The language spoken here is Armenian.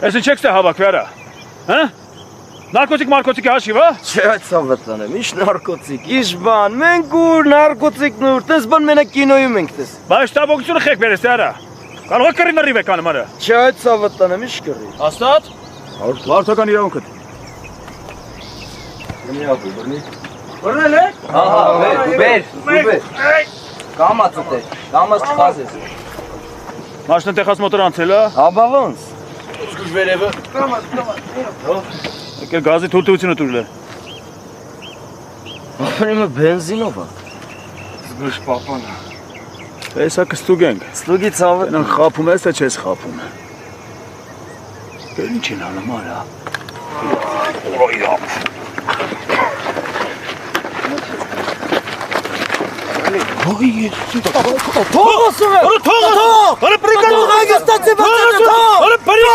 Ես ինչ եք ստե հավաք վերա, հա? Նարկոտիկ հաշիվ, հա? Չէ, այդ Սավատան եմ, ինչ նարկոտիկ, ինչ բան, մենք ուր, նարկոտիկն ուր, տես բան մենակ կինոյում ենք տես։ Բայց տաբոքությունը խեք վերես արա։ Կարող է կռի նռիվ եք անում արա։ Չէ, այդ Սավատան եմ, ինչ կռի։ Հաստատ։ Վարդական իրավունքդ։ Բռնել եք։ Բեր։ Կամաց ուտեր, կամաց չխազես։ Մաշնը տեխած մոտոր անցել, հա։ Աբա ոնց։ Զգուշ վերևը։ Եկել գազի թույլտվությունը տուրել է։ Ապրիմը բենզինով է։ Զգուշ պապանա։ Էսա կստուգ ենք։ Ստուգի ցավը։ Նրանք խափում ես, թե չես խափում։ Դեր ինչ են անում արա։ Թողոսում է։ Թող։ Արա պրիկա։ Թող այստացի բացել թող։ Արա պրիկա։